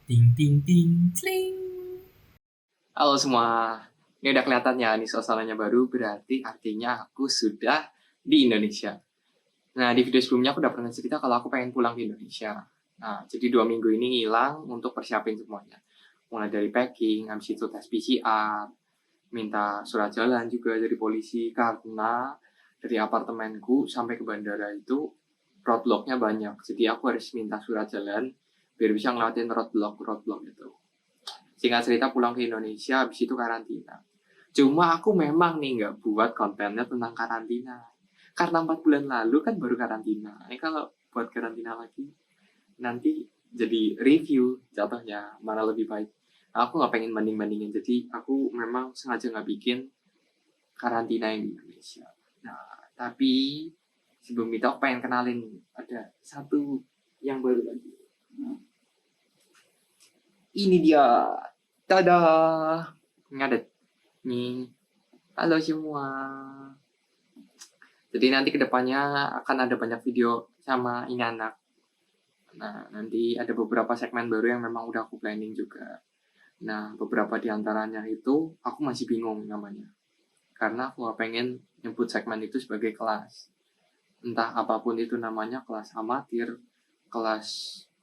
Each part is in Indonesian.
Ting ting ting ting. Halo semua, ini udah kelihatan ya, ini suasananya baru, berarti artinya aku sudah di Indonesia. Nah, di video sebelumnya aku udah pernah cerita kalau aku pengen pulang ke Indonesia. Nah, jadi 2 minggu ini ngilang untuk persiapin semuanya. Mulai dari packing, habis itu tes PCR, minta surat jalan juga dari polisi, karena dari apartemenku sampai ke bandara itu roadblocknya banyak. Jadi aku harus minta surat jalan biar bisa ngelawatin roadblock itu. Singkat cerita pulang ke Indonesia, habis itu karantina. Cuma aku memang nih nggak buat kontennya tentang karantina. Karena 4 bulan lalu kan baru karantina. Ini kalau buat karantina lagi, nanti jadi review jatuhnya, mana lebih baik. Aku nggak pengen banding-bandingin, jadi aku memang sengaja nggak bikin karantina yang di Indonesia. Nah, tapi sebelum itu aku pengen kenalin ada satu yang baru lagi. Ini dia. Tada! Ngadet. Nih, halo semua. Jadi nanti kedepannya akan ada banyak video sama ini anak. Nah, nanti ada beberapa segmen baru yang memang udah aku planning juga. Nah, beberapa di antaranya itu aku masih bingung namanya. Karena aku gak pengen nyebut segmen itu sebagai kelas. Entah apapun itu namanya, kelas amatir, kelas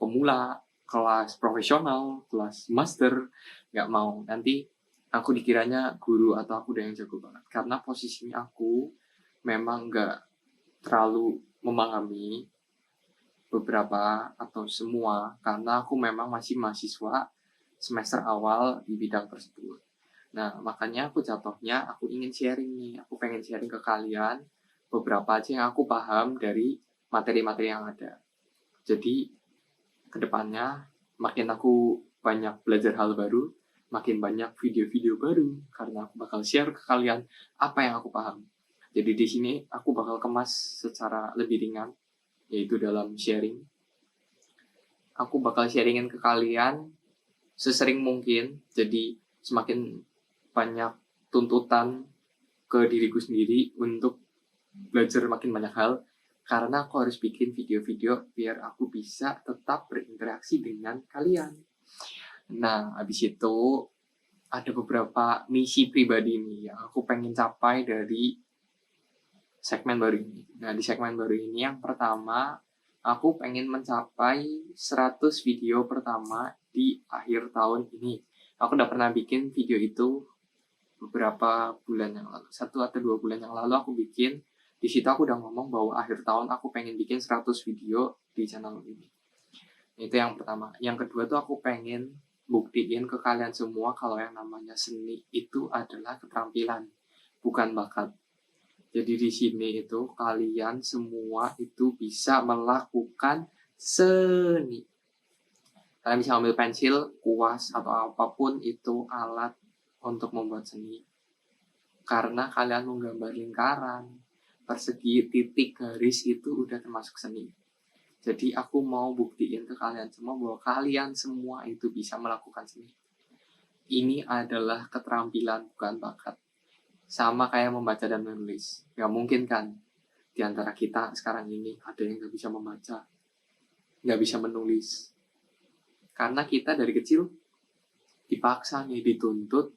pemula, kelas profesional, kelas master, gak mau. Nanti aku dikiranya guru atau aku udah yang jago banget. Karena posisinya aku memang gak terlalu memahami beberapa atau semua karena aku memang masih mahasiswa semester awal di bidang tersebut. Nah, makanya aku jatuhnya aku ingin sharing nih. Aku pengen sharing ke kalian beberapa aja yang aku paham dari materi-materi yang ada. Jadi, kedepannya makin aku banyak belajar hal baru, makin banyak video-video baru karena aku bakal share ke kalian apa yang aku paham. Jadi di sini aku bakal kemas secara lebih ringan, yaitu dalam sharing. Aku bakal sharingin ke kalian sesering mungkin, jadi semakin banyak tuntutan ke diriku sendiri untuk belajar makin banyak hal, karena aku harus bikin video-video biar aku bisa tetap berinteraksi dengan kalian. Nah, habis itu ada beberapa misi pribadi nih yang aku pengen capai dari segmen baru ini. Nah, di segmen baru ini yang pertama, aku pengen mencapai 100 video pertama di akhir tahun ini. Aku udah pernah bikin video itu beberapa bulan yang lalu. 1 atau 2 bulan yang lalu aku bikin. Di situ aku udah ngomong bahwa akhir tahun aku pengen bikin 100 video di channel ini. Itu yang pertama. Yang kedua tuh aku pengen buktiin ke kalian semua kalau yang namanya seni itu adalah keterampilan, bukan bakat. Jadi di sini itu kalian semua itu bisa melakukan seni. Kalian bisa ambil pensil, kuas, atau apapun itu alat untuk membuat seni. Karena kalian menggambar lingkaran, persegi, titik, garis itu udah termasuk seni. Jadi aku mau buktiin ke kalian semua bahwa kalian semua itu bisa melakukan seni. Ini adalah keterampilan bukan bakat. Sama kayak membaca dan menulis. Gak mungkin kan di antara kita sekarang ini ada yang gak bisa membaca, gak bisa menulis. Karena kita dari kecil dipaksa nih, dituntut,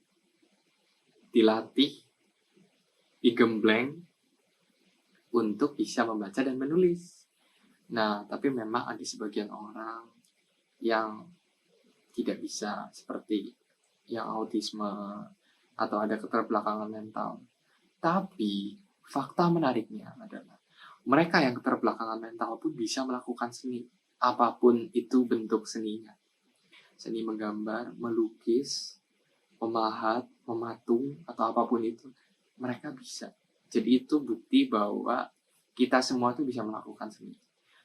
dilatih, digembleng untuk bisa membaca dan menulis. Nah, tapi memang ada sebagian orang yang tidak bisa, seperti yang autisme atau ada keterbelakangan mental. Tapi fakta menariknya adalah mereka yang keterbelakangan mental pun bisa melakukan seni, apapun itu bentuk seninya. Seni menggambar, melukis, memahat, mematung, atau apapun itu, mereka bisa. Jadi itu bukti bahwa kita semua tuh bisa melakukan seni.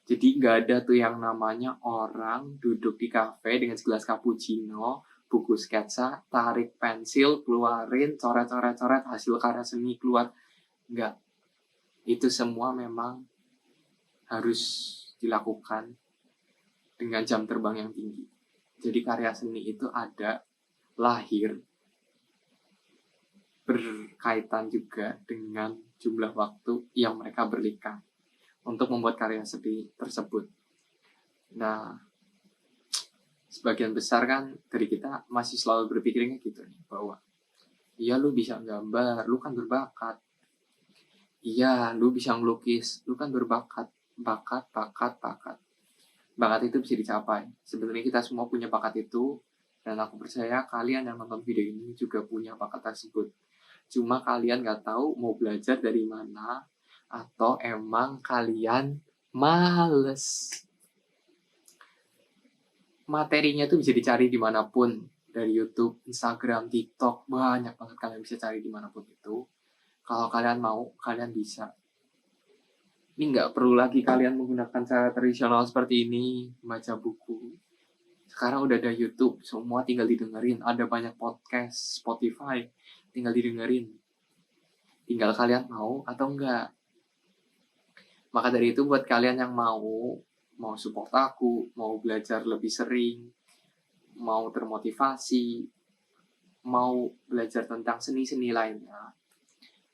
Jadi nggak ada tuh yang namanya orang duduk di kafe dengan segelas cappuccino, buku sketsa, tarik pensil, keluarin, coret-coret-coret, hasil karya seni keluar. Nggak. Itu semua memang harus dilakukan dengan jam terbang yang tinggi. Jadi karya seni itu ada, lahir, berkaitan juga dengan jumlah waktu yang mereka berikan untuk membuat karya seni tersebut. Nah, sebagian besar kan dari kita masih selalu berpikirnya gitu nih, bahwa iya lu bisa gambar, lu kan berbakat. Iya, lu bisa ngelukis, lu kan berbakat. Bakat. Bakat itu bisa dicapai. Sebenarnya kita semua punya bakat itu, dan aku percaya kalian yang nonton video ini juga punya bakat tersebut. Cuma kalian nggak tahu mau belajar dari mana, atau emang kalian males. Materinya tuh bisa dicari dimanapun, dari YouTube, Instagram, TikTok, banyak banget kalian bisa cari dimanapun itu. Kalau kalian mau, kalian bisa. Ini nggak perlu lagi kalian menggunakan cara tradisional seperti ini, baca buku. Sekarang udah ada YouTube, semua tinggal didengerin. Ada banyak podcast, Spotify, tinggal didengerin. Tinggal kalian mau atau enggak. Maka dari itu buat kalian yang mau support aku, mau belajar lebih sering, mau termotivasi, mau belajar tentang seni-seni lainnya,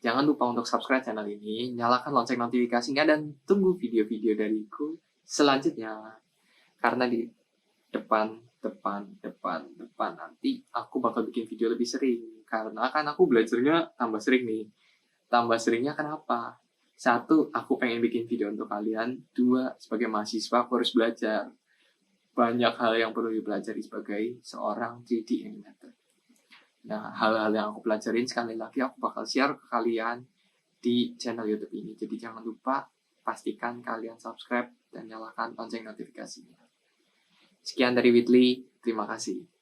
jangan lupa untuk subscribe channel ini, nyalakan lonceng notifikasinya, dan tunggu video-video dariku selanjutnya. Karena di depan nanti aku bakal bikin video lebih sering. Karena kan aku belajarnya tambah sering nih. Tambah seringnya kenapa? Satu, aku pengen bikin video untuk kalian. Dua, sebagai mahasiswa aku harus belajar. Banyak hal yang perlu dipelajari sebagai seorang 3D animator. Nah, hal-hal yang aku pelajarin sekali lagi aku bakal share ke kalian di channel YouTube ini. Jadi jangan lupa pastikan kalian subscribe dan nyalakan lonceng notifikasinya. Sekian dari Whitley, terima kasih.